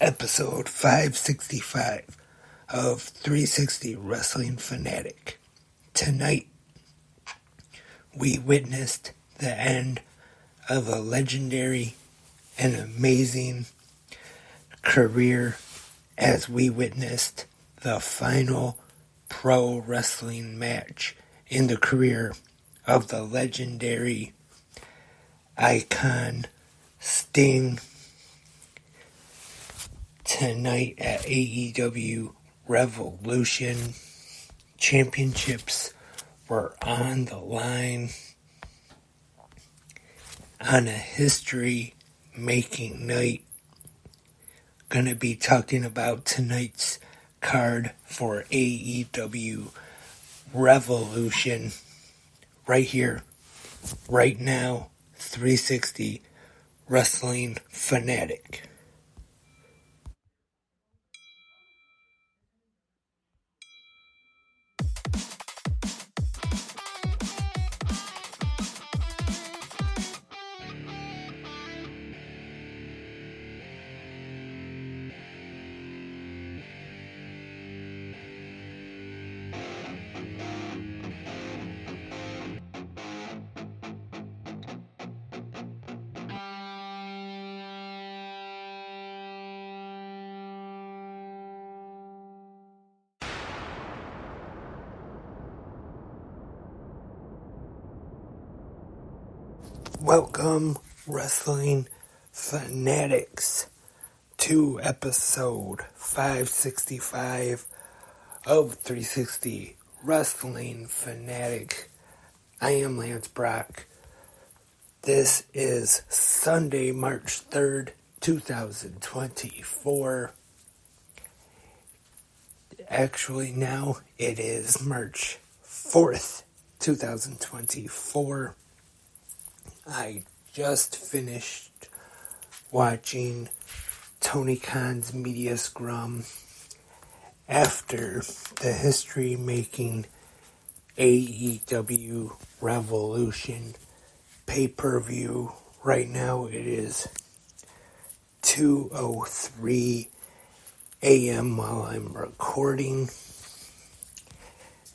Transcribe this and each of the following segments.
episode 565 of 360 Wrestling Fanatic. Tonight, we witnessed the end of a legendary and amazing career as we witnessed the final pro wrestling match in the career of the legendary icon Sting. Tonight at AEW Revolution, championships were on the line on a history-making night. Gonna be talking about tonight's card for AEW Revolution right here, right now, 360 Wrestling Fanatic. Welcome, wrestling fanatics, to episode 565 of 360 Wrestling Fanatic. I am Lance Brock. This is Sunday, March 3rd, 2024. Actually, now it is March 4th, 2024. I just finished watching Tony Khan's media scrum after the history-making AEW Revolution pay-per-view. Right now it is 2:03 a.m. while I'm recording.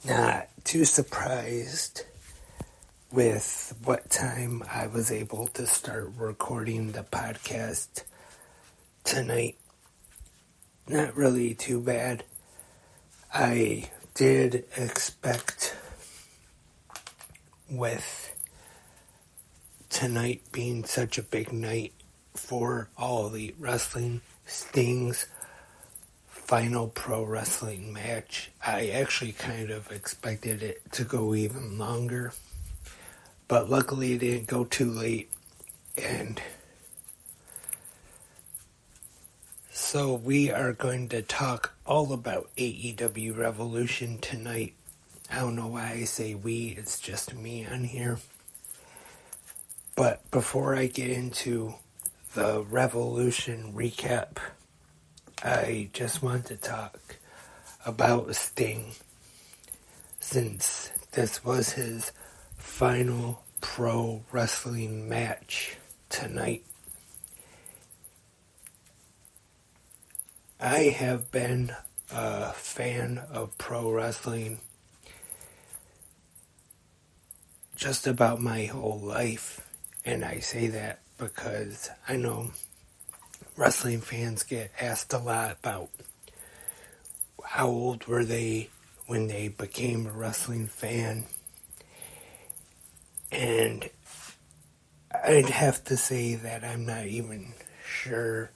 Not too surprised with what time I was able to start recording the podcast tonight. Not really too bad. I did expect, with tonight being such a big night for All Elite Wrestling, Sting's final pro wrestling match, I actually kind of expected it to go even longer. But luckily it didn't go too late. And so we are going to talk all about AEW Revolution tonight. I don't know why I say we, it's just me on here. But before I get into the Revolution recap, I just want to talk about Sting, since this was his final pro wrestling match tonight. I have been a fan of pro wrestling just about my whole life, and I say that because I know wrestling fans get asked a lot about how old were they when they became a wrestling fan. And I'd have to say that I'm not even sure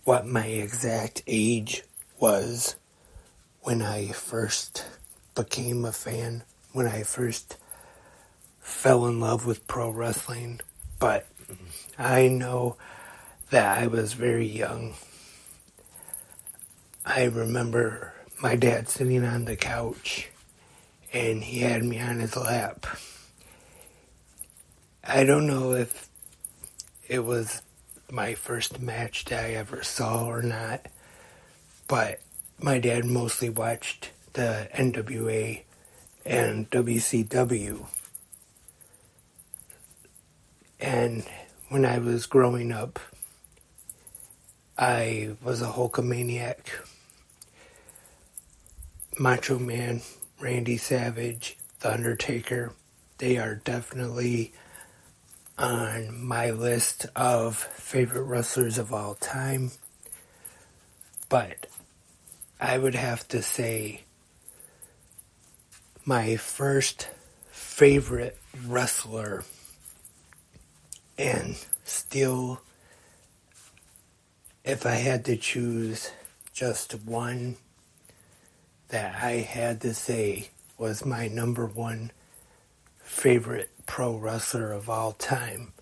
what my exact age was when I first became a fan, when I first fell in love with pro wrestling. But I know that I was very young. I remember my dad sitting on the couch and he had me on his lap. I don't know if it was my first match that I ever saw or not, but my dad mostly watched the NWA and WCW. And when I was growing up, I was a Hulkamaniac. Macho Man, Randy Savage, The Undertaker, they are definitely on my list of favorite wrestlers of all time. But I would have to say my first favorite wrestler, and still, if I had to choose just one that I had to say was my number one favorite pro wrestler of all time,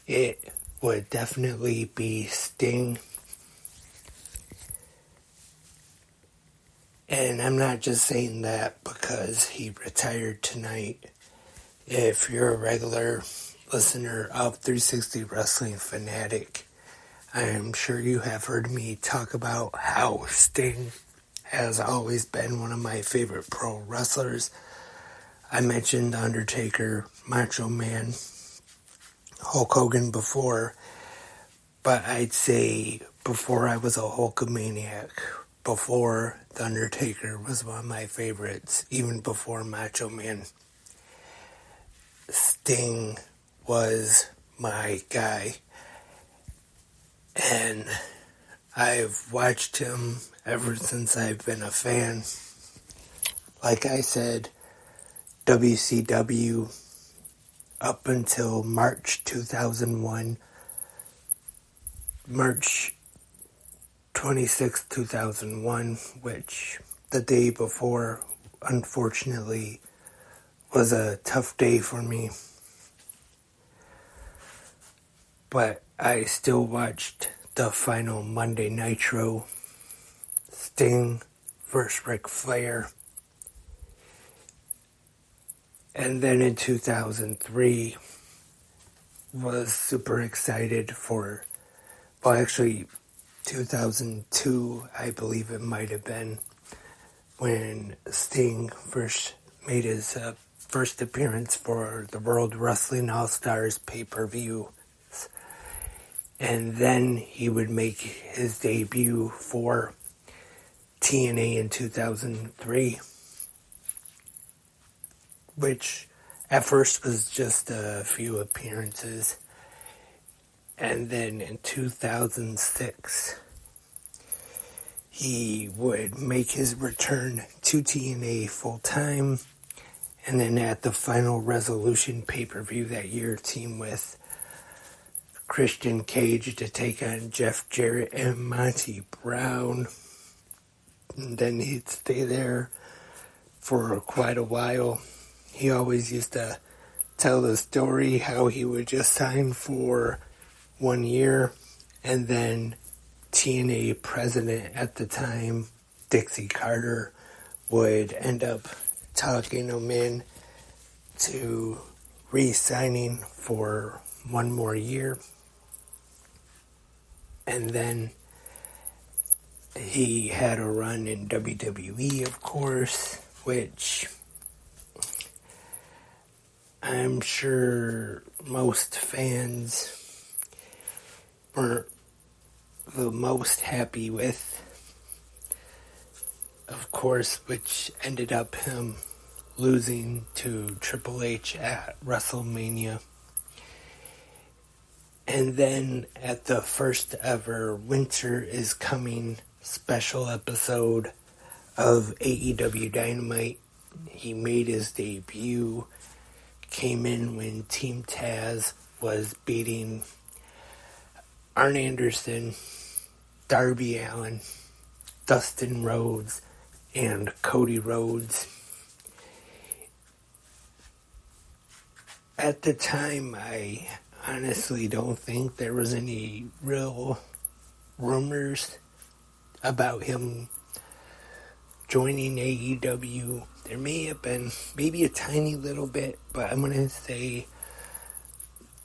it would definitely be Sting. And I'm not just saying that because he retired tonight. If you're a regular listener of 360 Wrestling Fanatic, I am sure you have heard me talk about how Sting has always been one of my favorite pro wrestlers. I mentioned Undertaker, Macho Man, Hulk Hogan before, but I'd say before I was a Hulkamaniac, before The Undertaker was one of my favorites, even before Macho Man, Sting was my guy. And I've watched him ever since I've been a fan. Like I said, WCW up until March 2001, March 26, 2001, which the day before, unfortunately, was a tough day for me. But I still watched the final Monday Nitro, Sting versus Ric Flair. And then in 2003, was super excited for, well, actually 2002, I believe it might have been, when Sting first made his first appearance for the World Wrestling All-Stars pay-per-view. And then he would make his debut for TNA in 2003, which at first was just a few appearances. And then in 2006, he would make his return to TNA full-time. And then at the final Resolution pay-per-view that year, team with Christian Cage to take on Jeff Jarrett and Monty Brown. And then he'd stay there for quite a while. He always used to tell the story how he would just sign for 1 year, and then TNA president at the time, Dixie Carter, would end up talking him in to re-signing for 1 more year. And then he had a run in WWE, of course, which I'm sure most fans weren't the most happy with, of course, which ended up him losing to Triple H at WrestleMania. And then at the first ever Winter is Coming special episode of AEW Dynamite, he made his debut, came in when Team Taz was beating Arn Anderson, Darby Allin, Dustin Rhodes, and Cody Rhodes. At the time, I honestly don't think there was any real rumors about him joining AEW. There may have been maybe a tiny little bit, but I'm going to say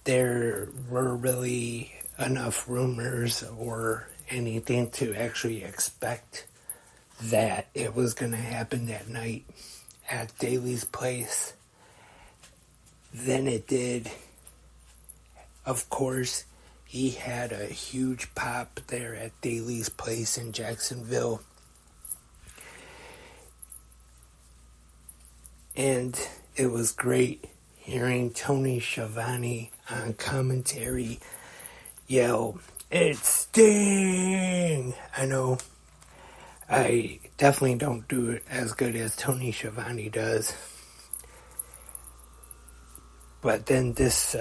there were really enough rumors or anything to actually expect that it was going to happen that night at Daly's place. Then it did. Of course, he had a huge pop there at Daly's Place in Jacksonville. And it was great hearing Tony Schiavone on commentary yell, "It's Sting!" I know I definitely don't do it as good as Tony Schiavone does. But then this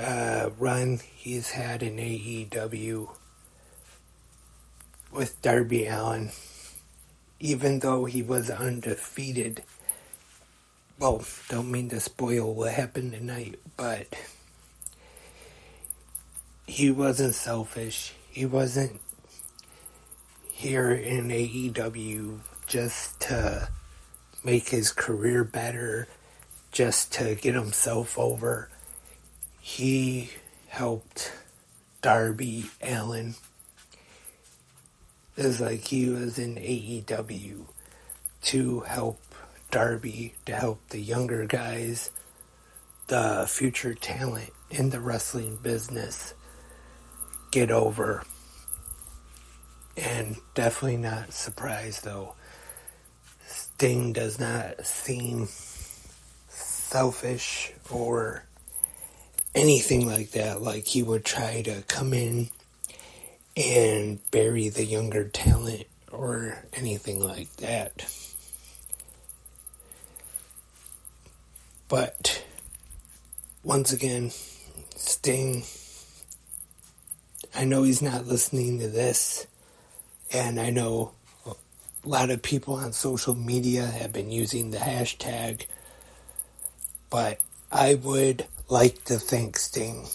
run he's had in AEW with Darby Allin, even though he was undefeated, well, don't mean to spoil what happened tonight, but he wasn't selfish. He wasn't here in AEW just to make his career better, just to get himself over. He helped Darby Allin. It's like he was in AEW to help Darby, to help the younger guys, the future talent in the wrestling business get over. And definitely not surprised though. Sting does not seem selfish or anything like that, like he would try to come in and bury the younger talent or anything like that. But once again, Sting, I know he's not listening to this, and I know a lot of people on social media have been using the hashtag, but I would like to thank Sting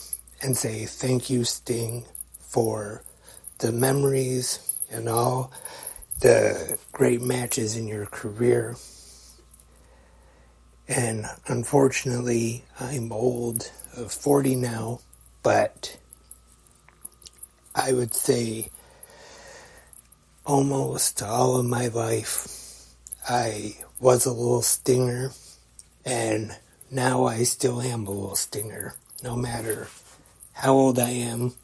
and say thank you, Sting, for the memories and all the great matches in your career. And unfortunately, I'm old, 40 now, but I would say almost all of my life I was a little stinger, and now I still am a little stinger. No matter how old I am,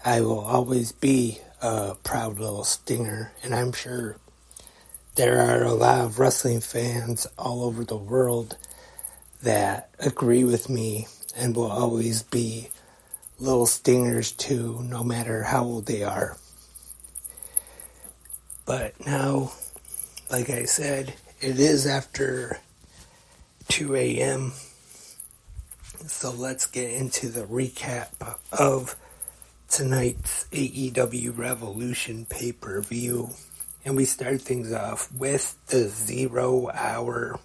I will always be a proud little stinger, and I'm sure there are a lot of wrestling fans all over the world that agree with me and will always be little stingers too, no matter how old they are. But now, like I said, it is after 2 a.m. So let's get into the recap of tonight's AEW Revolution pay-per-view. And we start things off with the 0 Hour,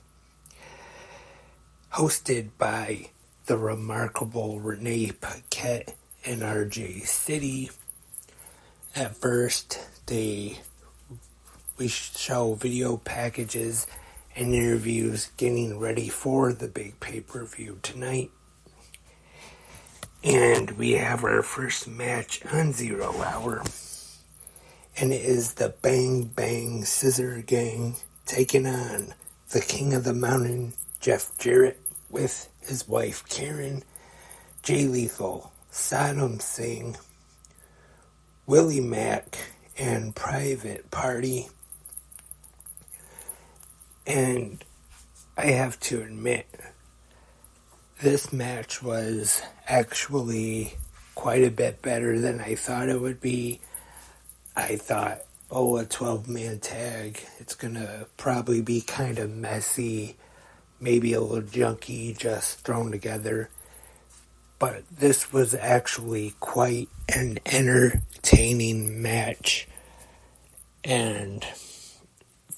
hosted by the remarkable Renee Paquette and RJ City. At first, we show video packages and interviews getting ready for the big pay-per-view tonight. And we have our first match on 0 Hour. And it is the Bang Bang Scissor Gang taking on the King of the Mountain, Jeff Jarrett, with his wife Karen, Jay Lethal, Saddam Singh, Willie Mack, and Private Party. And I have to admit, this match was actually quite a bit better than I thought it would be. I thought, a 12-man tag, it's gonna probably be kind of messy, maybe a little junky, just thrown together. But this was actually quite an entertaining match. And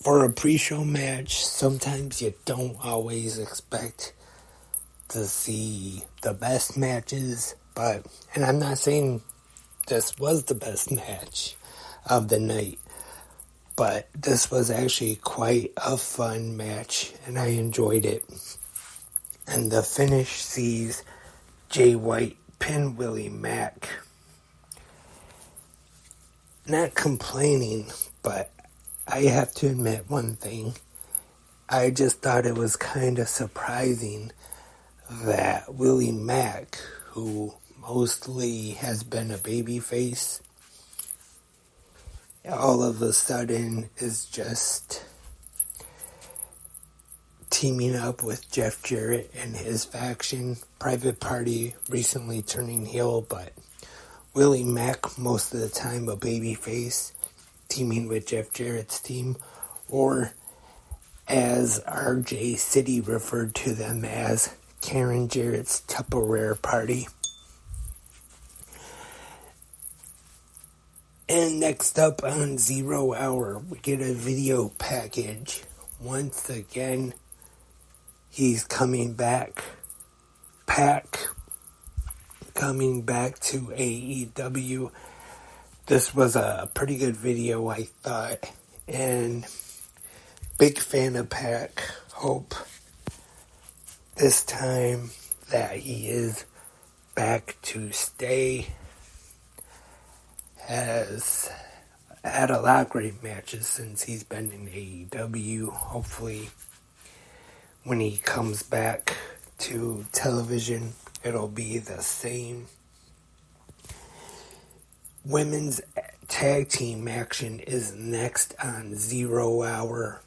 for a pre-show match, sometimes you don't always expect to see the best matches. And I'm not saying this was the best match of the night, but this was actually quite a fun match, and I enjoyed it. And the finish sees Jay White pin Willie Mack. Not complaining, but I have to admit one thing. I just thought it was kind of surprising that Willie Mack, who mostly has been a babyface, all of a sudden is just teaming up with Jeff Jarrett and his faction. Private Party recently turning heel, but Willie Mack most of the time a babyface, teaming with Jeff Jarrett's team, or as RJ City referred to them as, Karen Jarrett's Tupperware Party. And next up on 0 Hour, we get a video package. Once again, he's coming back. Pac coming back to AEW. This was a pretty good video, I thought. And big fan of Pac. Hope this time that he is back to stay. Has had a lot of great matches since he's been in AEW. Hopefully, when he comes back to television, it'll be the same. Women's tag team action is next on 0 Hour,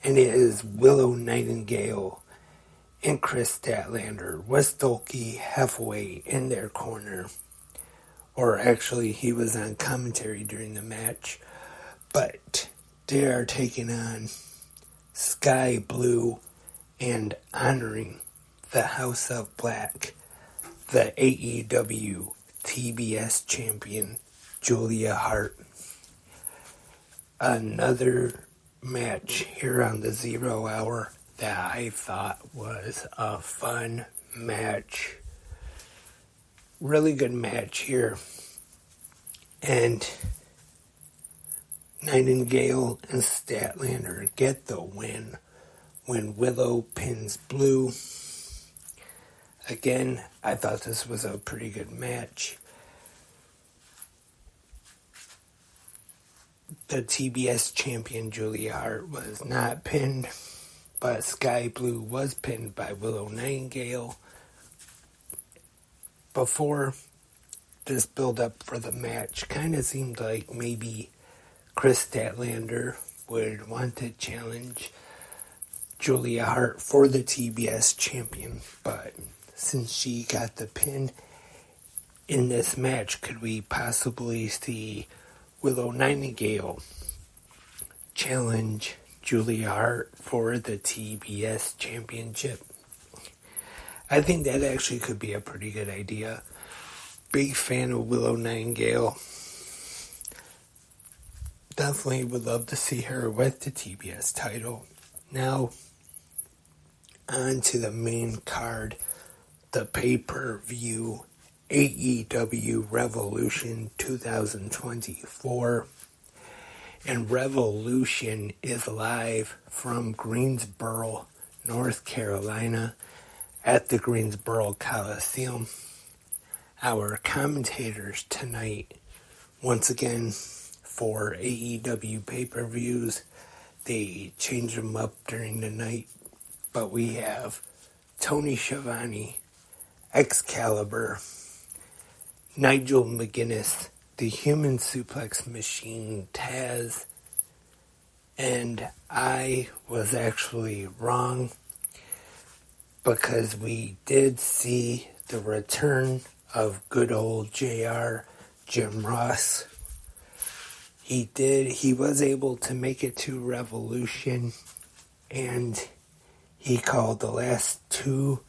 and it is Willow Nightingale and Chris Statlander. Wes Dolke halfway in their corner. Or actually, he was on commentary during the match. But they are taking on Sky Blue and honoring the House of Black, the AEW TBS champion, Julia Hart. Another match here on the 0 Hour that I thought was a fun match. Really good match here. And Nightingale and Statlander get the win when Willow pins Blue. Again, I thought this was a pretty good match. The TBS champion Julia Hart was not pinned, but Sky Blue was pinned by Willow Nightingale. Before this build-up for the match, kind of seemed like maybe Chris Statlander would want to challenge Julia Hart for the TBS champion, but since she got the pin in this match, could we possibly see Willow Nightingale challenge Julia Hart for the TBS championship? I think that actually could be a pretty good idea. Big fan of Willow Nightingale. Definitely would love to see her with the TBS title. Now, on to the main card, the pay-per-view AEW Revolution 2024. And Revolution is live from Greensboro, North Carolina, at the Greensboro Coliseum. Our commentators tonight, once again, for AEW pay-per-views, they change them up during the night, but we have Tony Schiavone, Excalibur, Nigel McGuinness, the Human Suplex Machine, Taz, and I was actually wrong, because we did see the return of good old JR, Jim Ross. He was able to make it to Revolution, and he called the last 2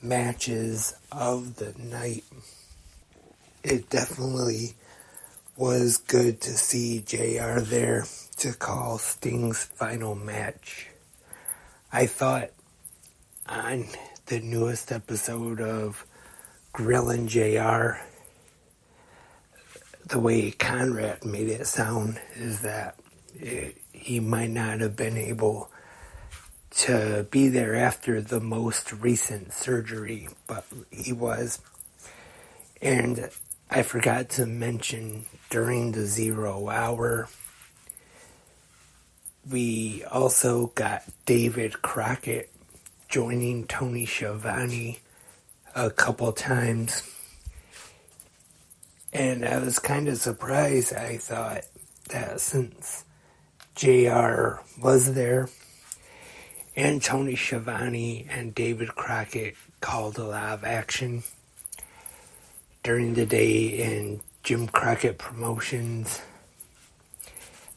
matches of the night. It definitely was good to see JR there to call Sting's final match. I thought on the newest episode of Grillin' JR, the way Conrad made it sound is that he might not have been able to be there after the most recent surgery, but he was. And I forgot to mention during the 0 Hour, we also got David Crockett joining Tony Schiavone a couple times. And I was kind of surprised. I thought that since JR was there, and Tony Schiavone and David Crockett called a lot of action during the day in Jim Crockett Promotions,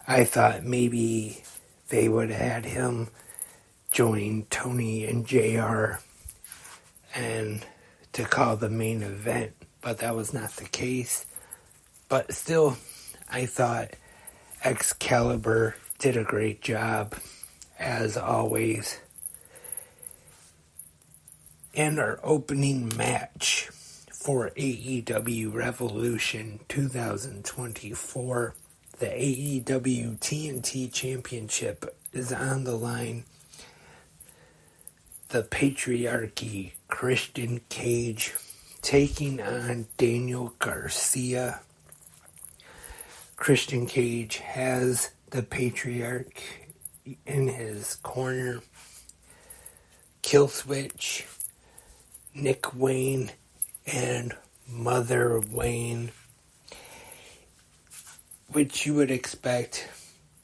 I thought maybe they would have had him join Tony and JR and to call the main event, but that was not the case. But still, I thought Excalibur did a great job, as always. And our opening match for AEW Revolution 2024, the AEW TNT Championship is on the line. The Patriarchy, Christian Cage, taking on Daniel Garcia. Christian Cage has the Patriarch in his corner. Killswitch, Nick Wayne, and Mother Wayne, which you would expect.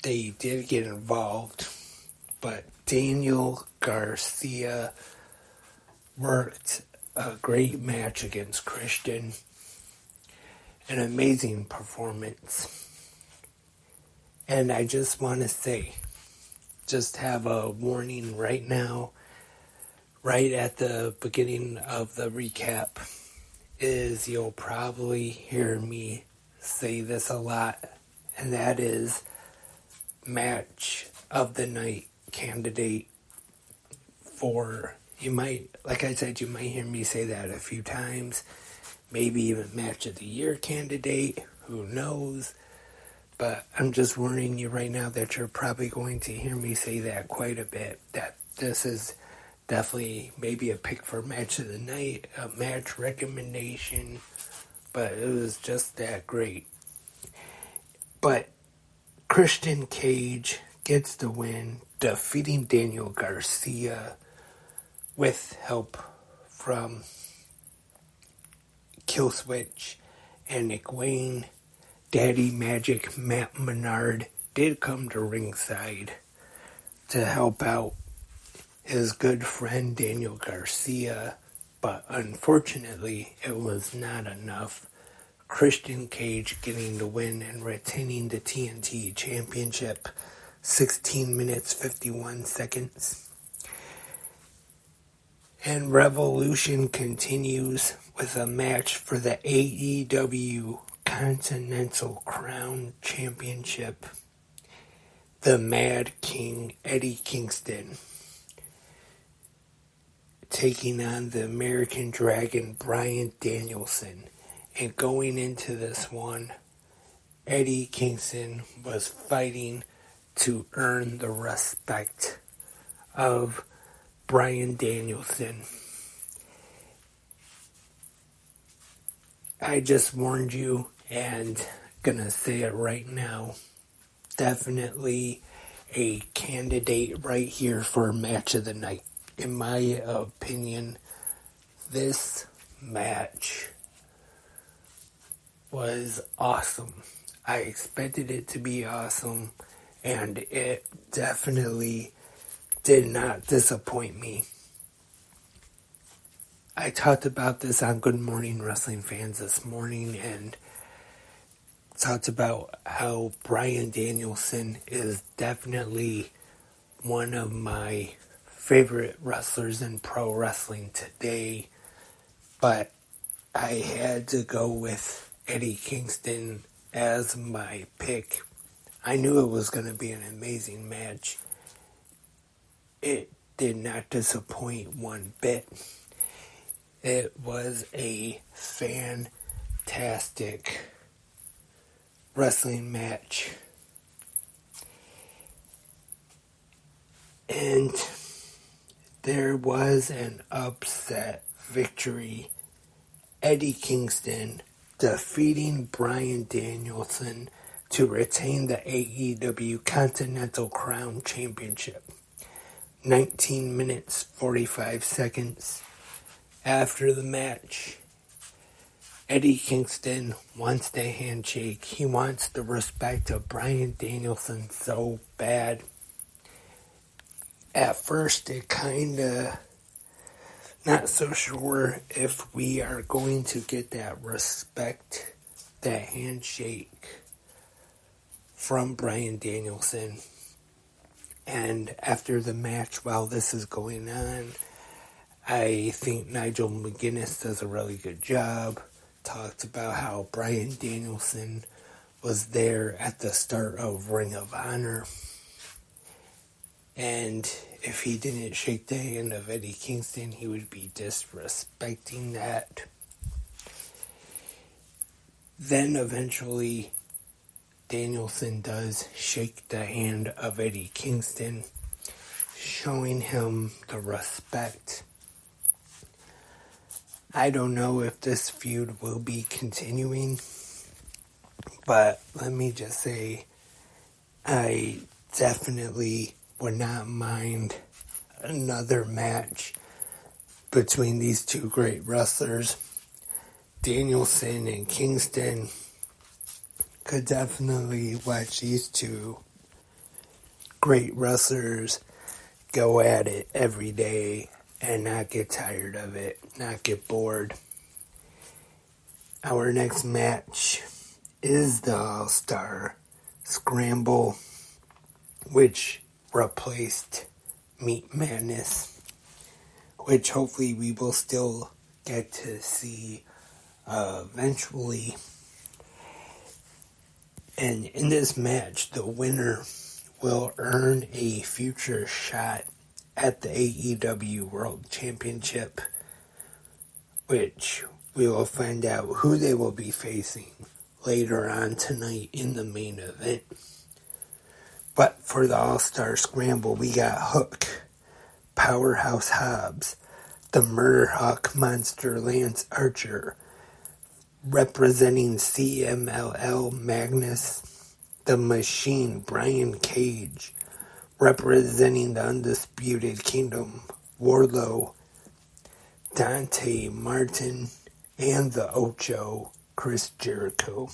They did get involved, but Daniel Garcia worked a great match against Christian. An amazing performance. And I just want to say, just have a warning right now, right at the beginning of the recap, is you'll probably hear me say this a lot, and that is match of the night candidate for, you might, like I said, you might hear me say that a few times, maybe even match of the year candidate, who knows, but I'm just warning you right now that you're probably going to hear me say that quite a bit, that this is definitely maybe a pick for match of the night, a match recommendation, but it was just that great. But Christian Cage gets the win, defeating Daniel Garcia with help from Killswitch and Nick Wayne. Daddy Magic Matt Menard did come to ringside to help out his good friend Daniel Garcia, but unfortunately it was not enough. Christian Cage getting the win and retaining the TNT Championship, 16 minutes 51 seconds. And Revolution continues with a match for the AEW Continental Crown Championship. The Mad King Eddie Kingston taking on the American Dragon Bryan Danielson. And going into this one, Eddie Kingston was fighting to earn the respect of Bryan Danielson. I just warned you, and gonna say it right now. Definitely a candidate right here for match of the night. In my opinion, this match was awesome. I expected it to be awesome, and it definitely did not disappoint me. I talked about this on Good Morning Wrestling Fans this morning, and talked about how Bryan Danielson is definitely one of my favorite wrestlers in pro wrestling today, but I had to go with Eddie Kingston as my pick. I knew it was going to be an amazing match. It did not disappoint one bit. It was a fantastic wrestling match. And there was an upset victory. Eddie Kingston defeating Bryan Danielson to retain the AEW Continental Crown Championship. 19 minutes, 45 seconds after the match. Eddie Kingston wants the handshake. He wants the respect of Bryan Danielson so bad. At first, it kinda not so sure if we are going to get that respect, that handshake from Bryan Danielson. And after the match, while this is going on, I think Nigel McGuinness does a really good job. Talked about how Bryan Danielson was there at the start of Ring of Honor. And if he didn't shake the hand of Eddie Kingston, he would be disrespecting that. Then eventually, Danielson does shake the hand of Eddie Kingston, showing him the respect. I don't know if this feud will be continuing, but let me just say, I definitely would not mind another match between these two great wrestlers. Danielson and Kingston. Could definitely watch these two great wrestlers go at it every day and not get tired of it, not get bored. Our next match is the All-Star Scramble, which replaced Meat Madness, which hopefully we will still get to see eventually. And in this match, the winner will earn a future shot at the AEW World Championship, which we will find out who they will be facing later on tonight in the main event. But for the All-Star Scramble, we got Hook, Powerhouse Hobbs, the Murder Hawk Monster Lance Archer, representing CMLL Magnus, the Machine Brian Cage, representing the Undisputed Kingdom Wardlow, Dante Martin, and the Ocho Chris Jericho.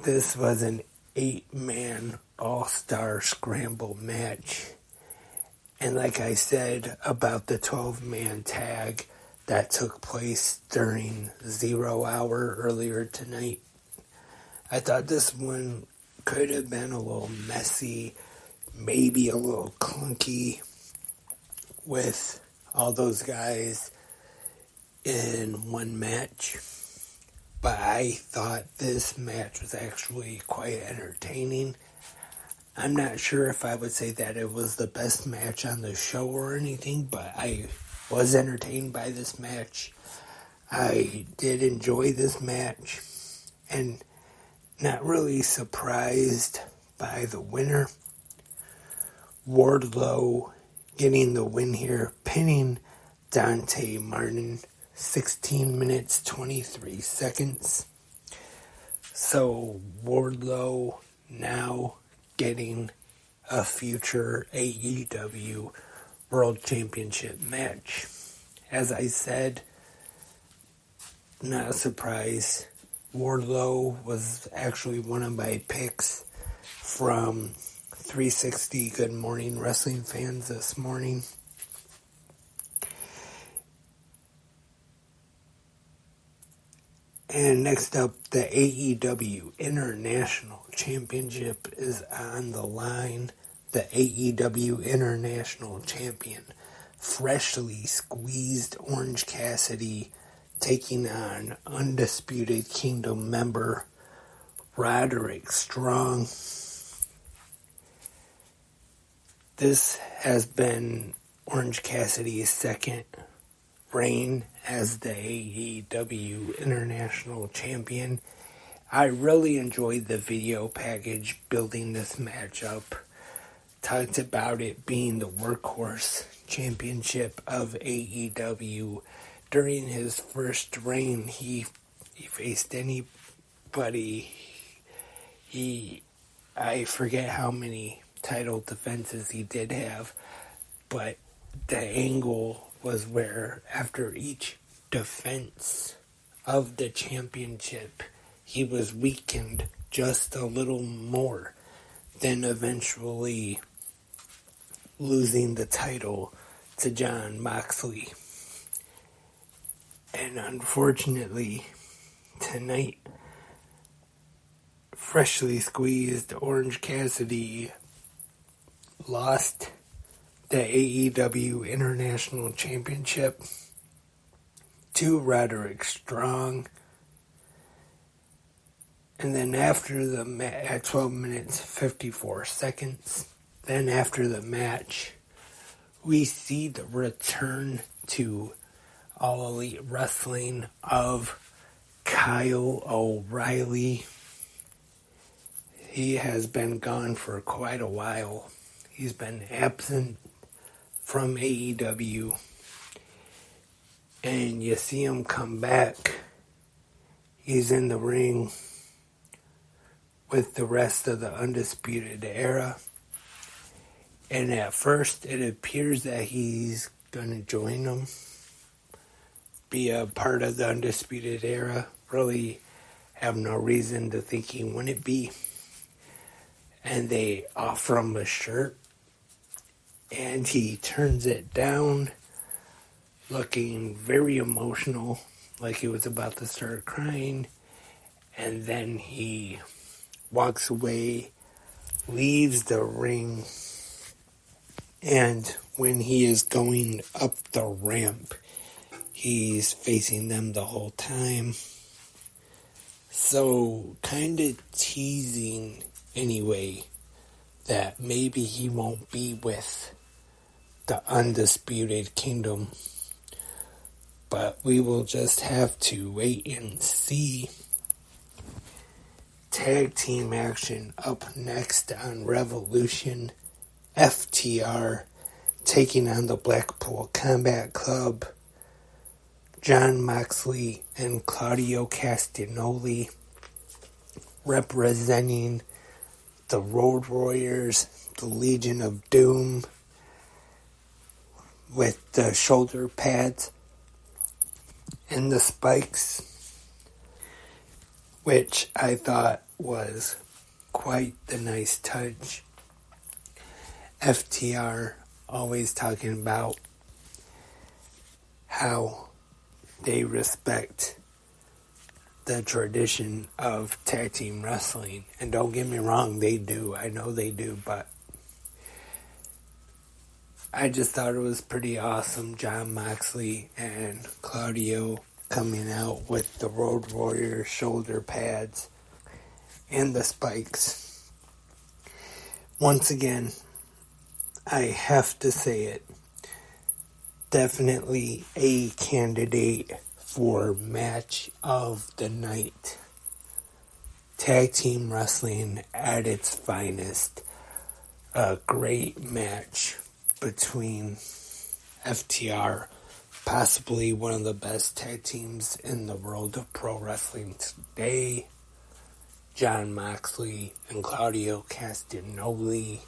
This was an 8-man All-Star Scramble match. And like I said about the 12-man tag that took place during 0 Hour earlier tonight, I thought this one could have been a little messy, maybe a little clunky with all those guys in one match. But I thought this match was actually quite entertaining. I'm not sure if I would say that it was the best match on the show or anything, but I was entertained by this match. I did enjoy this match, and not really surprised by the winner. Wardlow getting the win here, pinning Dante Martin, 16 minutes, 23 seconds. So Wardlow now getting a future AEW World Championship match. As I said, not a surprise. Wardlow was actually one of my picks from 360 Good Morning Wrestling Fans this morning. And next up, the AEW International Championship is on the line. The AEW International Champion, freshly squeezed Orange Cassidy, taking on Undisputed Kingdom member Roderick Strong. This has been Orange Cassidy's second reign as the AEW International Champion. I really enjoyed the video package building this match up. Talked about it being the workhorse championship of AEW. During his first reign, he faced anybody. I forget how many title defenses he did have, but the angle was where after each defense of the championship, he was weakened just a little more, then eventually losing the title to Jon Moxley. And unfortunately, tonight, freshly squeezed Orange Cassidy lost the AEW International Championship to Roderick Strong. And then after the at 12 minutes 54 seconds, then after the match, we see the return to All Elite Wrestling of Kyle O'Reilly. He has been gone for quite a while. He's been absent from AEW. And you see him come back. He's in the ring with the rest of the Undisputed Era. And at first, it appears that he's going to join them, be a part of the Undisputed Era. Really have no reason to think he wouldn't be. And they offer him a shirt, and he turns it down, looking very emotional, like he was about to start crying. And then he walks away, leaves the ring, and when he is going up the ramp, he's facing them the whole time. So, kind of teasing anyway that maybe he won't be with the Undisputed Kingdom. But we will just have to wait and see. Tag team action up next on Revolution. FTR taking on the Blackpool Combat Club. Jon Moxley and Claudio Castagnoli representing the Road Warriors, the Legion of Doom, with the shoulder pads and the spikes, which I thought was quite the nice touch. FTR always talking about how they respect the tradition of tag team wrestling. And don't get me wrong, they do. I know they do, but I just thought it was pretty awesome. Jon Moxley and Claudio coming out with the Road Warrior shoulder pads and the spikes. Once again, I have to say it. Definitely a candidate for match of the night. Tag team wrestling at its finest. A great match between FTR, possibly one of the best tag teams in the world of pro wrestling today. Jon Moxley and Claudio Castagnoli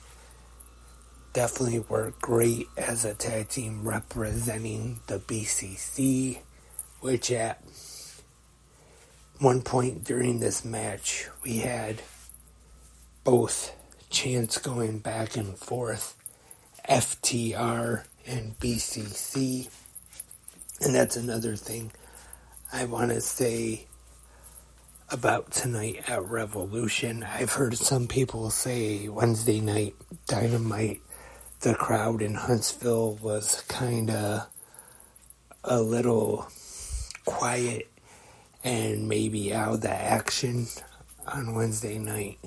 definitely work great as a tag team representing the BCC, which at one point during this match, we had both chants going back and forth, FTR and BCC. And that's another thing I want to say about tonight at Revolution. I've heard some people say Wednesday night Dynamite, the crowd in Huntsville was kind of a little quiet and maybe out of the action on Wednesday night.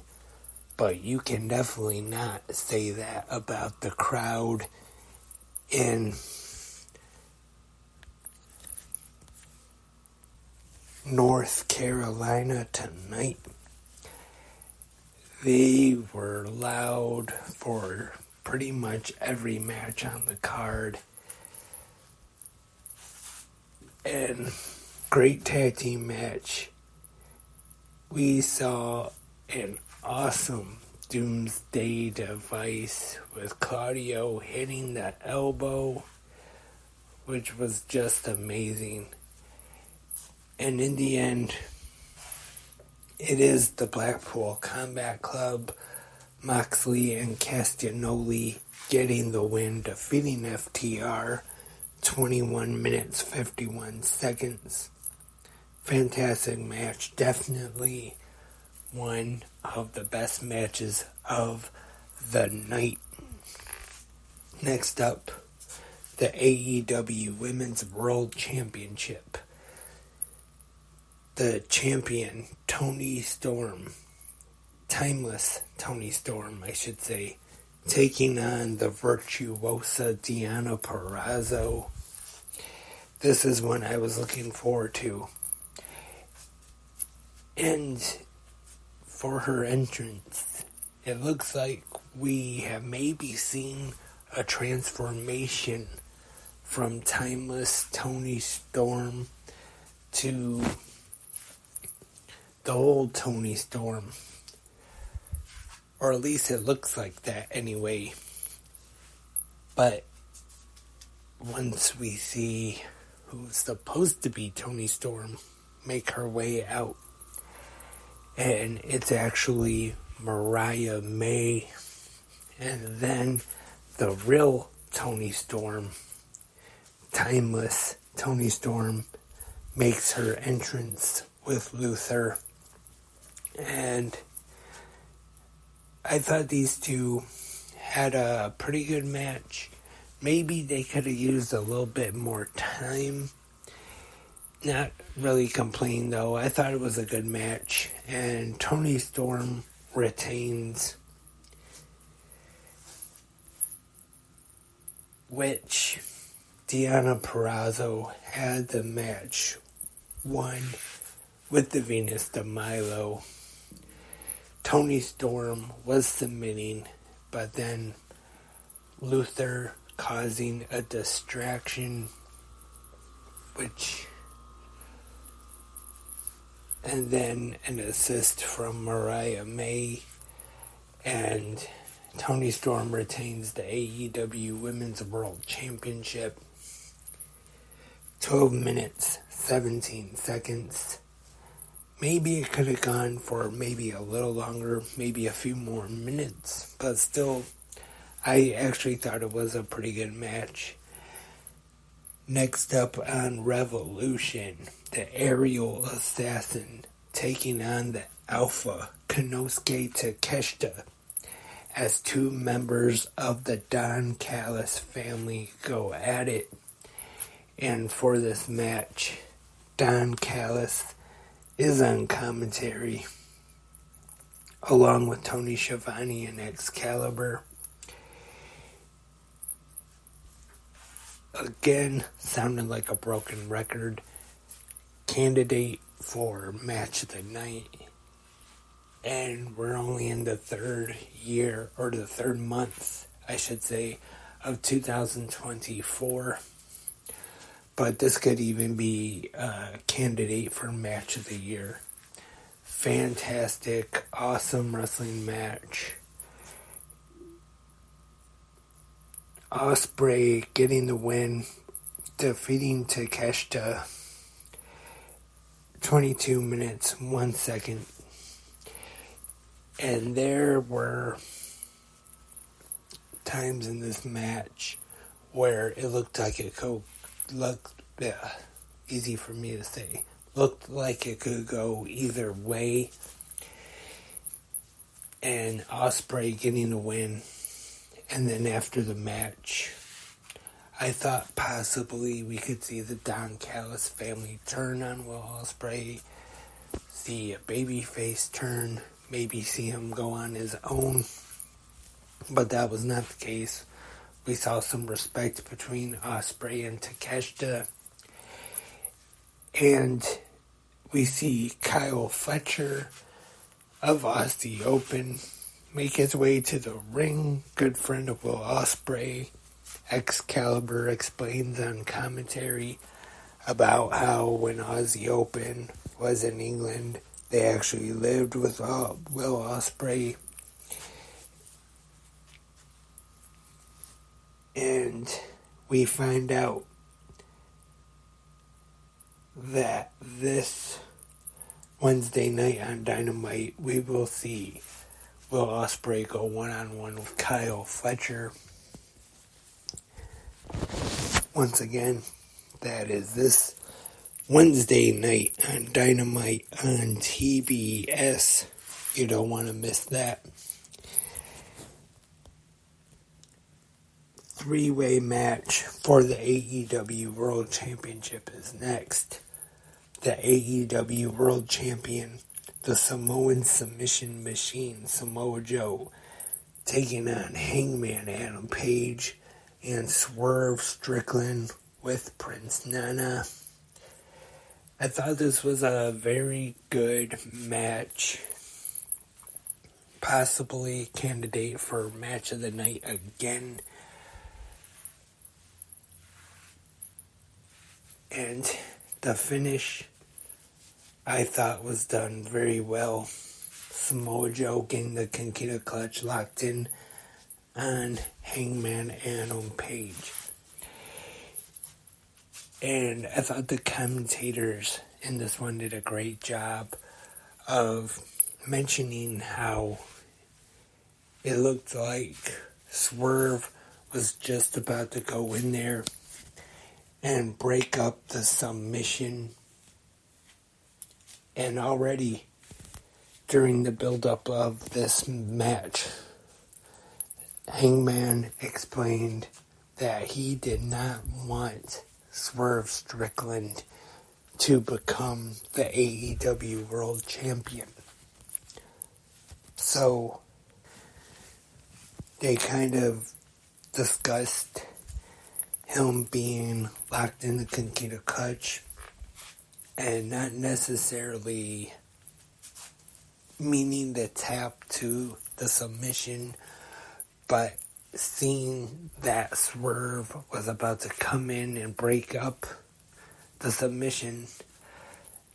But you can definitely not say that about the crowd in North Carolina tonight. They were loud for pretty much every match on the card. And great tag team match. We saw an awesome Doomsday Device with Claudio hitting the elbow, which was just amazing. And in the end, it is the Blackpool Combat Club, Moxley and Castagnoli getting the win, defeating FTR, 21 minutes, 51 seconds. Fantastic match. Definitely one of the best matches of the night. Next up, the AEW Women's World Championship. The champion, Toni Storm, timeless Toni Storm, I should say, taking on the virtuosa Deonna Purrazzo. This is one I was looking forward to. And for her entrance, it looks like we have maybe seen a transformation from timeless Toni Storm to the old Toni Storm. Or at least it looks like that anyway. But once we see who's supposed to be Toni Storm make her way out, and it's actually Mariah May, and then the real Toni Storm, timeless Toni Storm, makes her entrance with Luther. And I thought these two had a pretty good match. Maybe they could have used a little bit more time. Not really complaining though. I thought it was a good match. And Toni Storm retains, which Deonna Purrazzo had the match won with the Venus de Milo. Toni Storm was submitting, but then Luther causing a distraction, and then an assist from Mariah May, and Toni Storm retains the AEW Women's World Championship. 12 minutes, 17 seconds. Maybe it could have gone for maybe a little longer, maybe a few more minutes, but still, I actually thought it was a pretty good match. Next up on Revolution, the Aerial Assassin taking on the Alpha Konosuke Takeshita as two members of the Don Callis family go at it. And for this match, Don Callis is on commentary, along with Tony Schiavone and Excalibur. Again, sounded like a broken record. Candidate for match of the night. And we're only in the third year, or the third month, I should say, of 2024. But this could even be a candidate for match of the year. Fantastic, awesome wrestling match. Ospreay getting the win, defeating Takeshita. 22 minutes, 1 second. And there were times in this match where it looked like it could easy for me to say. Looked like it could go either way. And Ospreay getting the win. And then after the match, I thought possibly we could see the Don Callis family turn on Will Ospreay, see a babyface turn, maybe see him go on his own. But that was not the case. We saw some respect between Ospreay and Takeshita. And we see Kyle Fletcher of Aussie Open make his way to the ring. Good friend of Will Ospreay. Excalibur explains on commentary about how when Aussie Open was in England, they actually lived with Will Ospreay. And we find out that this Wednesday night on Dynamite we will see Will Ospreay go one-on-one with Kyle Fletcher. Once again, that is this Wednesday night on Dynamite on TBS. You don't want to miss that. Three-way match for the AEW World Championship is next. The AEW World Champion, the Samoan Submission Machine, Samoa Joe, taking on Hangman Adam Page and Swerve Strickland with Prince Nana. I thought this was a very good match. Possibly candidate for match of the night again. And the finish, I thought, was done very well. Samoa Joe getting the Kinkita clutch locked in on Hangman Adam Page. And I thought the commentators in this one did a great job of mentioning how it looked like Swerve was just about to go in there and break up the submission. And already during the build-up of this match, Hangman explained that he did not want Swerve Strickland to become the AEW World Champion. So they kind of discussed him being locked in the Kinkita clutch and not necessarily meaning the tap to the submission, but seeing that Swerve was about to come in and break up the submission,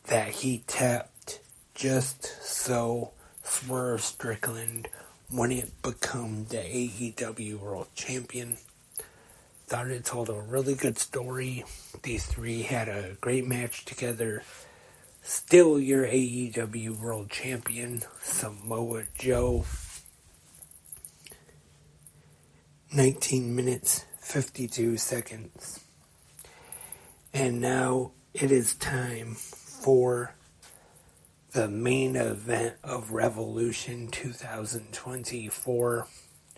that he tapped just so Swerve Strickland wouldn't become the AEW World Champion. Thought it told a really good story. These three had a great match together. Still your AEW World Champion, Samoa Joe. 19 minutes, 52 seconds. And now it is time for the main event of Revolution 2024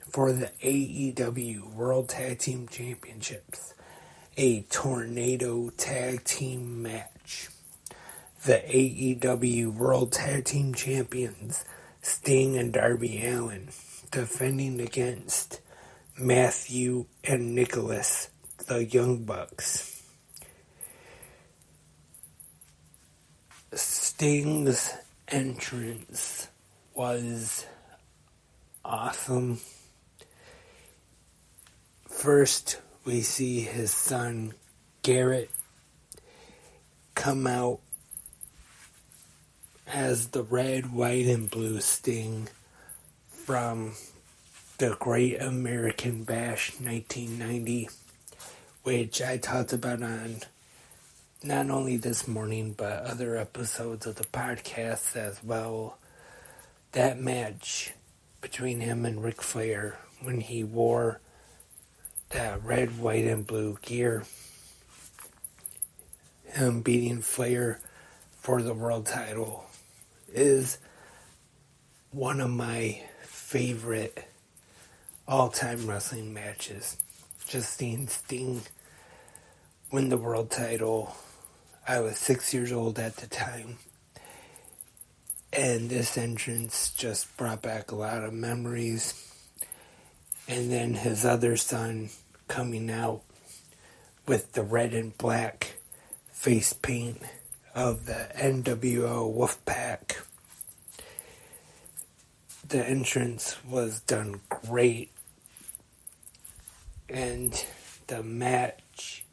for the AEW World Tag Team Championships. A tornado tag team match. The AEW World Tag Team Champions, Sting and Darby Allin, defending against Matthew and Nicholas, the Young Bucks. Sting's entrance was awesome. First, we see his son, Garrett, come out as the red, white, and blue Sting from the Great American Bash 1990, which I talked about on not only this morning, but other episodes of the podcast as well. That match between him and Ric Flair when he wore that red, white, and blue gear. Him beating Flair for the world title is one of my favorite all-time wrestling matches. Just seeing Sting win the world title. I was 6 years old at the time. And this entrance just brought back a lot of memories. And then his other son coming out with the red and black face paint of the NWO Wolfpack. The entrance was done great. And the match,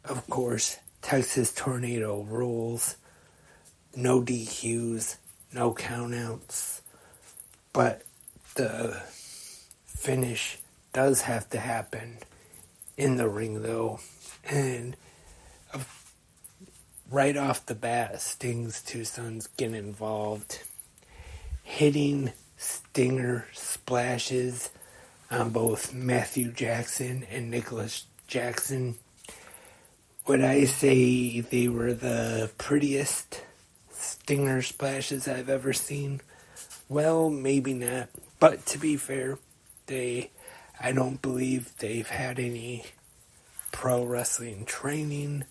of course, Texas Tornado rules. No DQs, no countouts. But the finish does have to happen in the ring, though. And right off the bat, Sting's two sons get involved, hitting stinger splashes on both Matthew Jackson and Nicholas Jackson. Would I say they were the prettiest stinger splashes I've ever seen? Well, maybe not. But to be fair, I don't believe they've had any pro wrestling training,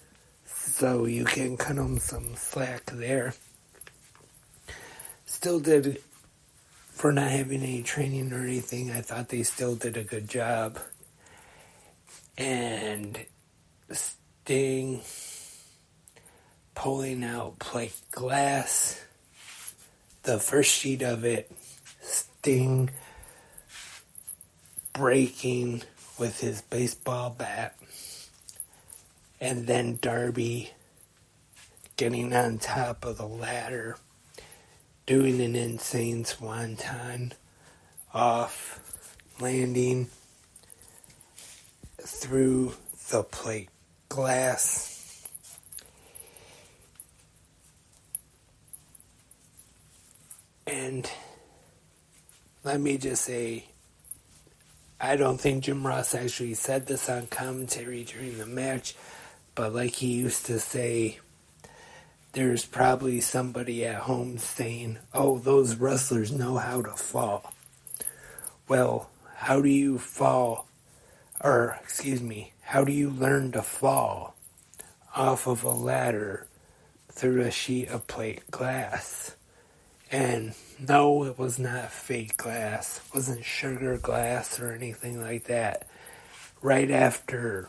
so you can cut them some slack there. Still did, for not having any training or anything, I thought they still did a good job. And Sting pulling out plate glass, the first sheet of it, Sting breaking with his baseball bat, and then Darby getting on top of the ladder, doing an insane swanton off, landing through the plate glass. And let me just say, I don't think Jim Ross actually said this on commentary during the match, but like he used to say, there's probably somebody at home saying, oh, those wrestlers know how to fall. Well, how do you fall, how do you learn to fall off of a ladder through a sheet of plate glass? And no, it was not fake glass. It wasn't sugar glass or anything like that. Right after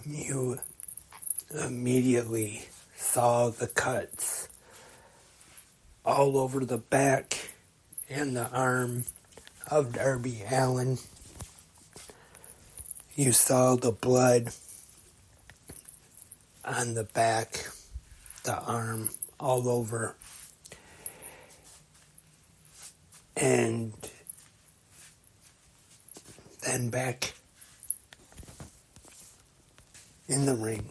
you immediately saw the cuts all over the back and the arm of Darby Allin, you saw the blood on the back, the arm, all over. And then back in the ring,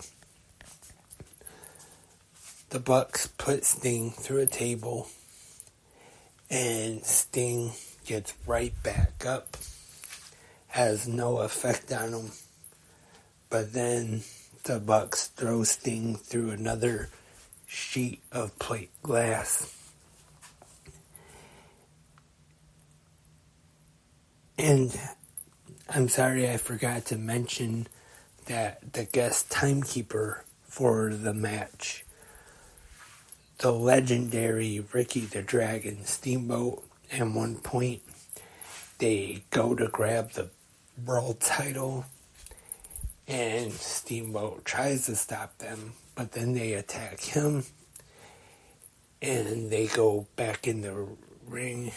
the Bucks put Sting through a table, and Sting gets right back up, has no effect on him, but then the Bucks throw Sting through another sheet of plate glass. And I'm sorry I forgot to mention that the guest timekeeper for the match, the legendary Ricky the Dragon Steamboat, at one point they go to grab the world title and Steamboat tries to stop them, but then they attack him and they go back in the ring,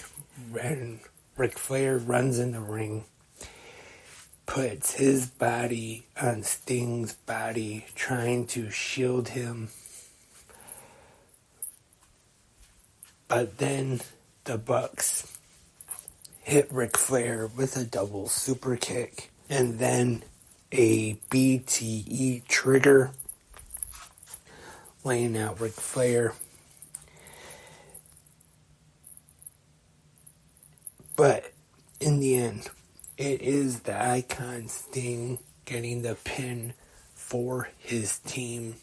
and Ric Flair runs in the ring, puts his body on Sting's body, trying to shield him. But then the Bucks hit Ric Flair with a double super kick, and then a BTE trigger, laying out Ric Flair. But in the end, it is the Icon Sting getting the pin for his team,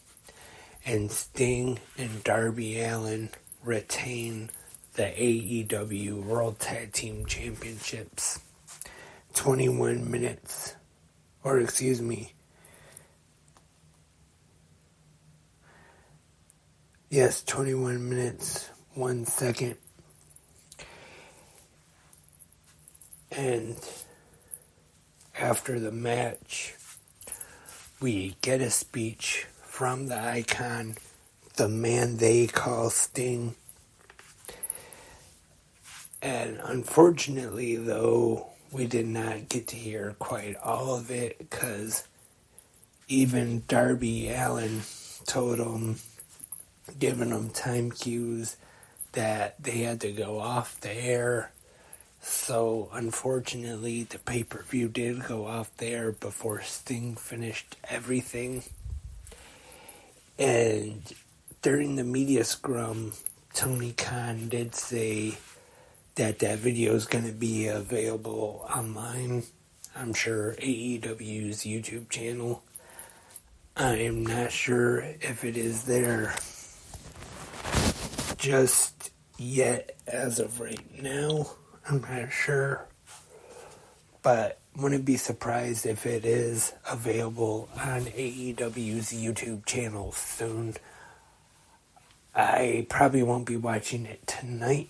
and Sting and Darby Allin retain the AEW World Tag Team Championships. 21 minutes, or excuse me, yes, 21 minutes, 1 second. And after the match, we get a speech from the Icon, the man they call Sting. And unfortunately, though, we did not get to hear quite all of it, because even Darby Allin told him, giving him time cues, that they had to go off the air. So, unfortunately, the pay-per-view did go off there before Sting finished everything. And during the media scrum, Tony Khan did say that video is going to be available online. I'm sure AEW's YouTube channel. I am not sure if it is there just yet as of right now. I'm not sure. But wouldn't be surprised if it is available on AEW's YouTube channel soon. I probably won't be watching it tonight,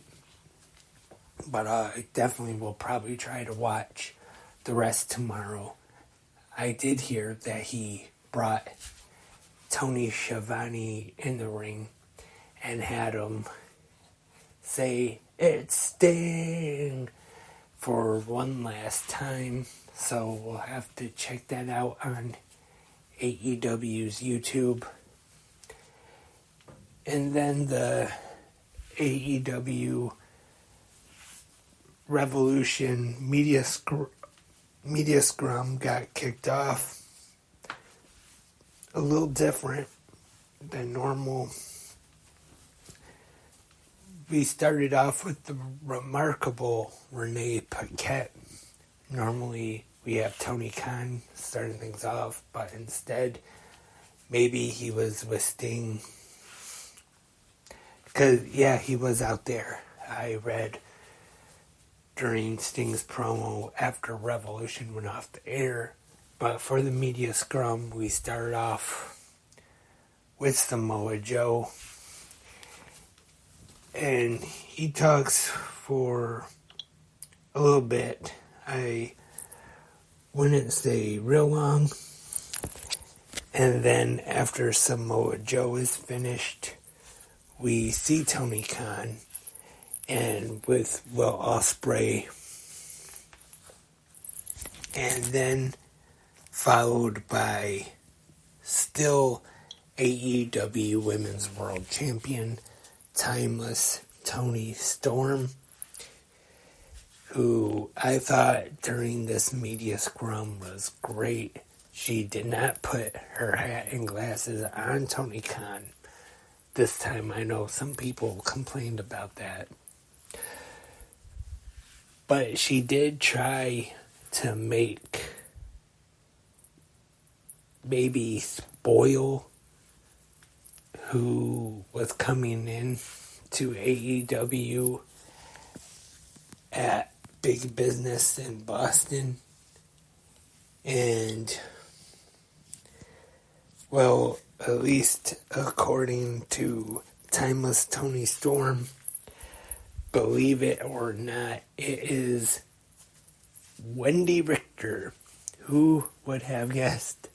but I definitely will probably try to watch the rest tomorrow. I did hear that he brought Tony Schiavone in the ring and had him say, "It's Sting," for one last time. So we'll have to check that out on AEW's YouTube. And then the AEW Revolution media scrum got kicked off. A little different than normal. We started off with the remarkable Renee Paquette. Normally we have Tony Khan starting things off, but instead maybe he was with Sting. Because, yeah, he was out there. I read during Sting's promo after Revolution went off the air. But for the media scrum, we started off with Samoa Joe. And he talks for a little bit. I wouldn't say real long. And then after Samoa Joe is finished, we see Tony Khan and with Will Ospreay, and then followed by still AEW Women's World Champion, Timeless Toni Storm, who I thought during this media scrum was great. She did not put her hat and glasses on Tony Khan this time. I know some people complained about that. But she did try to maybe spoil who was coming in to AEW at Big Business in Boston. And, well, at least according to Timeless Toni Storm, believe it or not, it is Wendy Richter. Who would have guessed?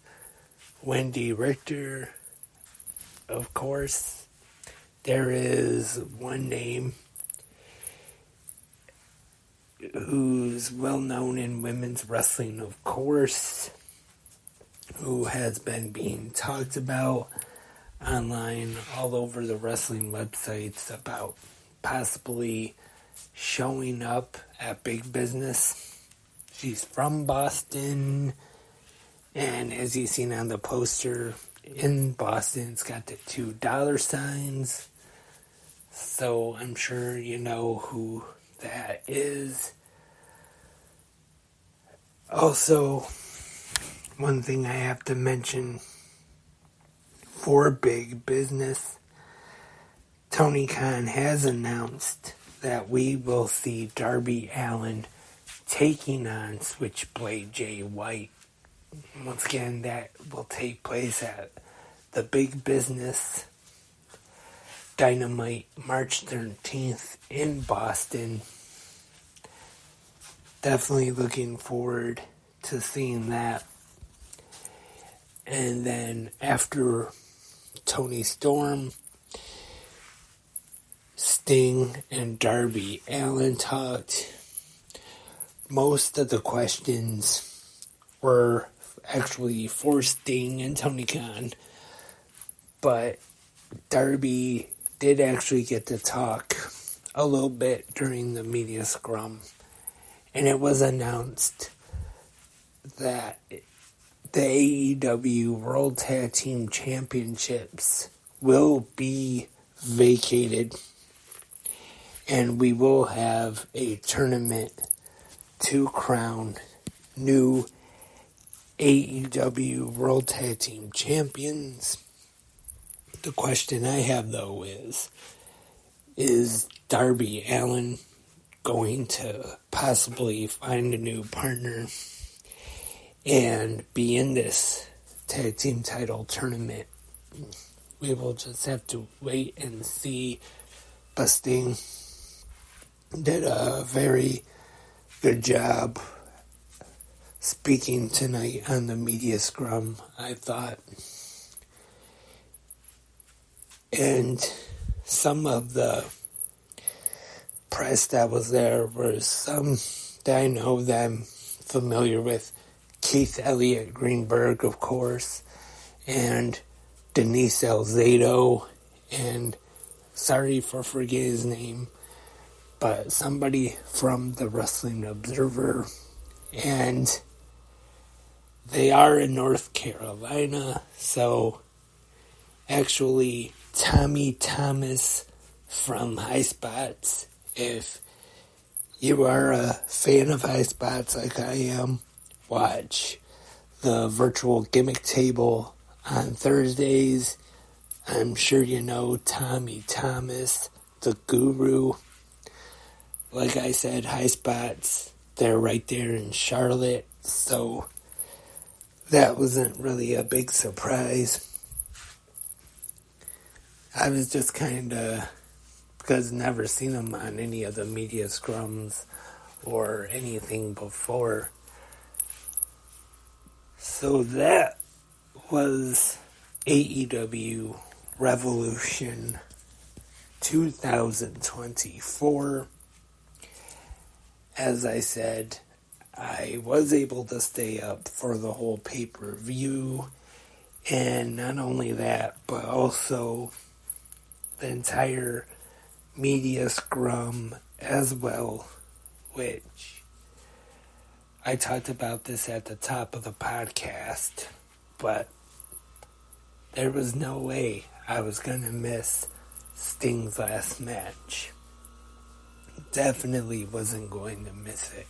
Wendy Richter. Of course, there is one name who's well known in women's wrestling, of course, who has been being talked about online all over the wrestling websites about possibly showing up at Big Business. She's from Boston, and as you've seen on the poster in Boston, it's got the $2 signs, so I'm sure you know who that is. Also, one thing I have to mention for Big Business, Tony Khan has announced that we will see Darby Allin taking on Switchblade Jay White. Once again, that will take place at the Big Business Dynamite March 13th in Boston. Definitely looking forward to seeing that. And then after Toni Storm, Sting and Darby Allin talked. Most of the questions were actually for Sting and Tony Khan, but Darby did actually get to talk a little bit during the media scrum, and it was announced that the AEW World Tag Team Championships will be vacated, and we will have a tournament to crown new AEW World Tag Team Champions. The question I have, though, is Darby Allin going to possibly find a new partner and be in this tag team title tournament? We will just have to wait and see. But Sting did a very good job speaking tonight on the media scrum, I thought. And some of the press that was there were some that I know that I'm familiar with. Keith Elliott Greenberg, of course, and Denise Elzado, and sorry for forgetting his name, but somebody from the Wrestling Observer, and they are in North Carolina, so actually Tommy Thomas from High Spots, if you are a fan of High Spots like I am, watch the virtual gimmick table on Thursdays. I'm sure you know Tommy Thomas, the guru. Like I said, High Spots, they're right there in Charlotte, so that wasn't really a big surprise. I was just kind of, because never seen them on any of the media scrums or anything before. So that was AEW Revolution 2024. As I said, I was able to stay up for the whole pay-per-view, and not only that, but also the entire media scrum as well, which I talked about this at the top of the podcast, but there was no way I was going to miss Sting's last match. Definitely wasn't going to miss it.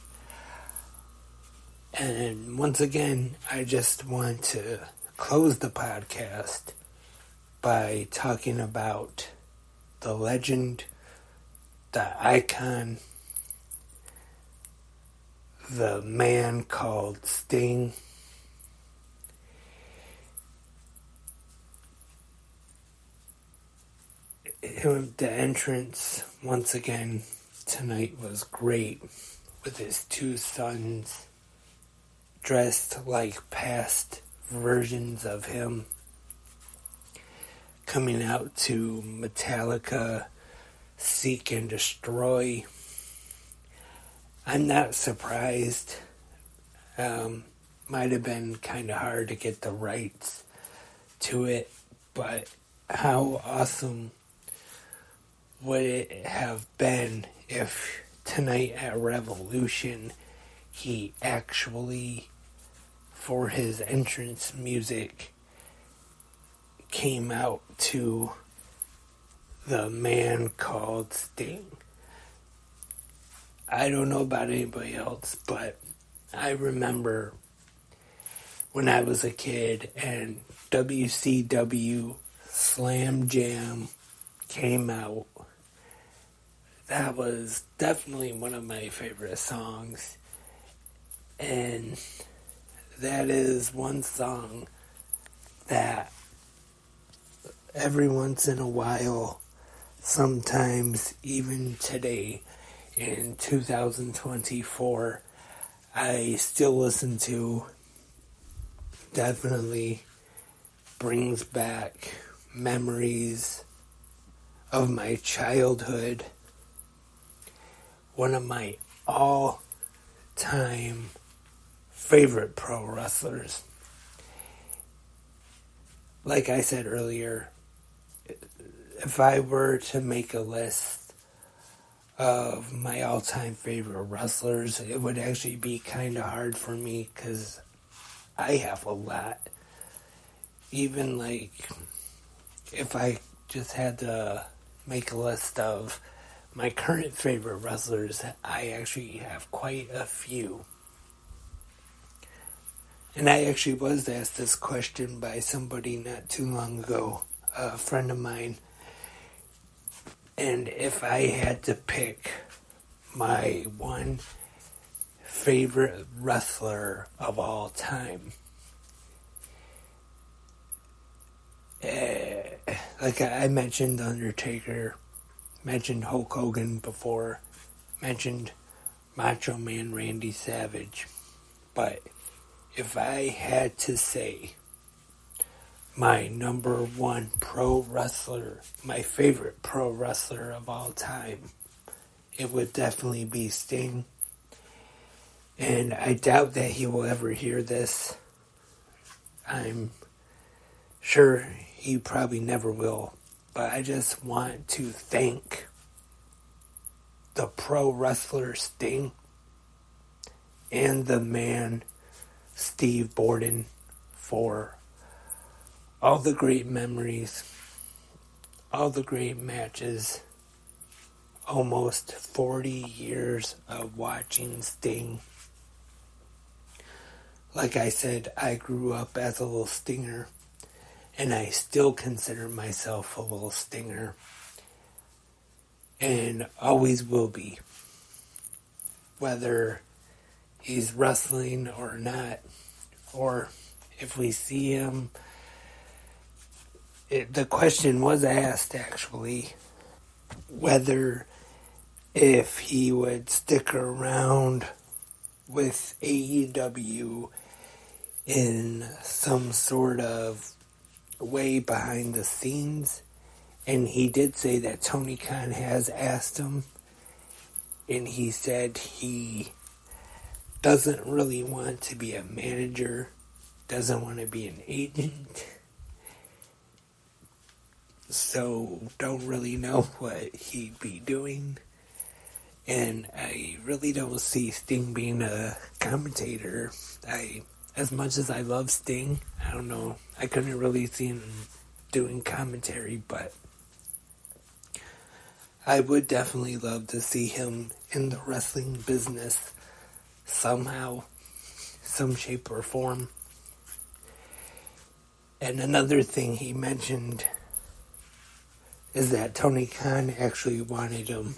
And once again, I just want to close the podcast by talking about the legend, the icon, the man called Sting. The entrance, once again, tonight was great, with his two sons dressed like past versions of him, coming out to Metallica, Seek and Destroy. I'm not surprised. Might have been kind of hard to get the rights to it, but how awesome would it have been if tonight at Revolution he actually, for his entrance music, came out to the man called Sting. I don't know about anybody else, but I remember when I was a kid and WCW Slam Jam came out. That was definitely one of my favorite songs. And that is one song that every once in a while, sometimes even today in 2024, I still listen to. Definitely brings back memories of my childhood. One of my all-time favorite pro wrestlers. Like I said earlier, if I were to make a list of my all-time favorite wrestlers, it would actually be kind of hard for me because I have a lot. Even like, if I just had to make a list of my current favorite wrestlers, I actually have quite a few. And I actually was asked this question by somebody not too long ago, a friend of mine. And if I had to pick my one favorite wrestler of all time, like I mentioned Undertaker, mentioned Hulk Hogan before, mentioned Macho Man Randy Savage, but if I had to say my number one pro wrestler, my favorite pro wrestler of all time, it would definitely be Sting. And I doubt that he will ever hear this. I'm sure he probably never will. But I just want to thank the pro wrestler Sting and the man Steve Borden for all the great memories, all the great matches, almost 40 years of watching Sting. Like I said, I grew up as a little Stinger, and I still consider myself a little Stinger, and always will be, whether he's wrestling or not, or if we see him. The question was asked, actually, whether if he would stick around with AEW in some sort of way behind the scenes. And he did say that Tony Khan has asked him, and he said he doesn't really want to be a manager, doesn't want to be an agent. So don't really know what he'd be doing. And I really don't see Sting being a commentator. As much as I love Sting, I don't know, I couldn't really see him doing commentary, but I would definitely love to see him in the wrestling business somehow, some shape or form. And another thing he mentioned is that Tony Khan actually wanted him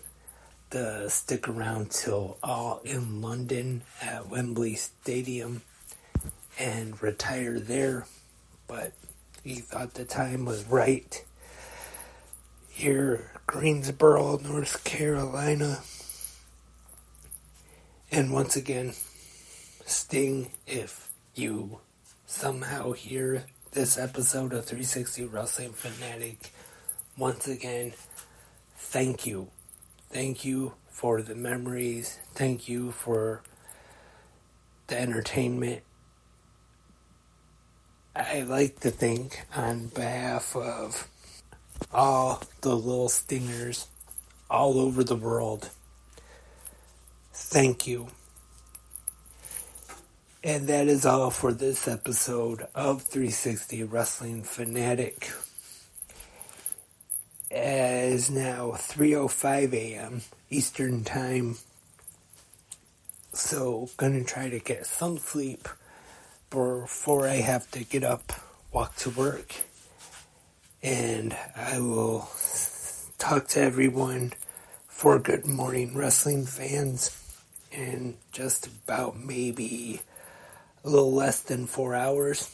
to stick around till All in London at Wembley Stadium and retire there, but he thought the time was right here, Greensboro, North Carolina. And once again, Sting, if you somehow hear this episode of 360 Wrestling Fanatic, once again, thank you. Thank you for the memories. Thank you for the entertainment. I like to think on behalf of all the little Stingers all over the world, thank you. And that is all for this episode of 360 Wrestling Fanatic. It is now 3:05 a.m. Eastern Time. So, gonna try to get some sleep before I have to get up, walk to work. And I will talk to everyone for Good Morning Wrestling fans in just about maybe a little less than 4 hours.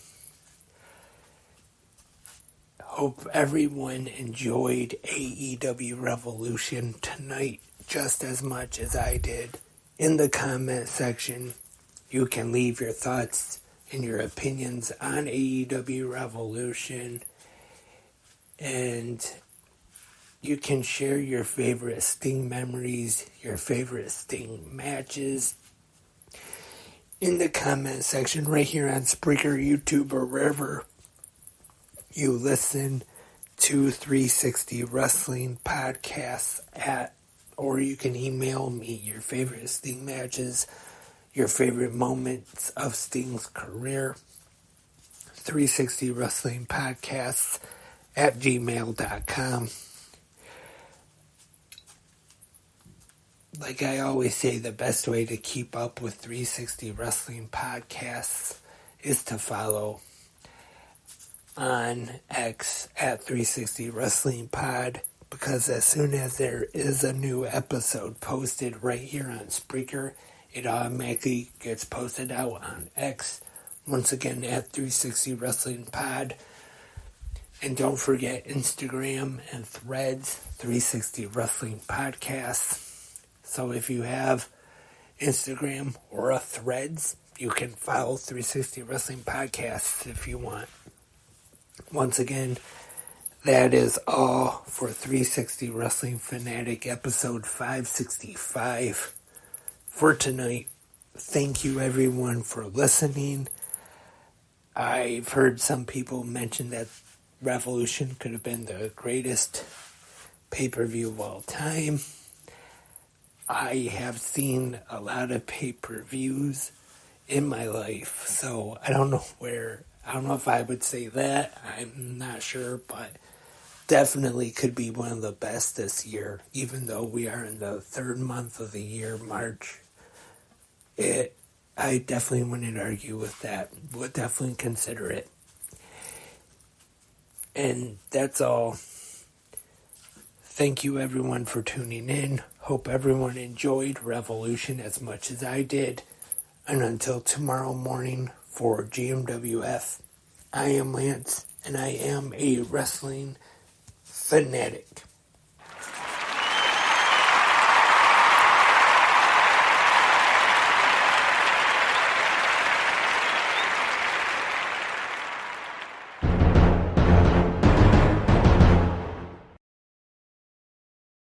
Hope everyone enjoyed AEW Revolution tonight just as much as I did. In the comment section, you can leave your thoughts and your opinions on AEW Revolution, and you can share your favorite Sting memories, your favorite Sting matches in the comment section right here on Spreaker, YouTube, or wherever you listen to 360 Wrestling Podcasts at, or you can email me your favorite Sting matches, your favorite moments of Sting's career. 360 Wrestling Podcasts at gmail.com. Like I always say, the best way to keep up with 360 Wrestling Podcasts is to follow on X at 360 Wrestling Pod, because as soon as there is a new episode posted right here on Spreaker, it automatically gets posted out on X, once again at 360 Wrestling Pod. And don't forget Instagram and Threads, 360 Wrestling Podcasts. So if you have Instagram or a Threads, you can follow 360 Wrestling Podcasts if you want. Once again, that is all for 360 Wrestling Fanatic episode 565 for tonight. Thank you everyone for listening. I've heard some people mention that Revolution could have been the greatest pay-per-view of all time. I have seen a lot of pay-per-views in my life, so I don't know if I would say that. I'm not sure, but definitely could be one of the best this year, even though we are in the third month of the year, March. I definitely wouldn't argue with that. Would definitely consider it. And that's all. Thank you everyone for tuning in. Hope everyone enjoyed Revolution as much as I did. And until tomorrow morning for GMWF, I am Lance, and I am a wrestling fanatic.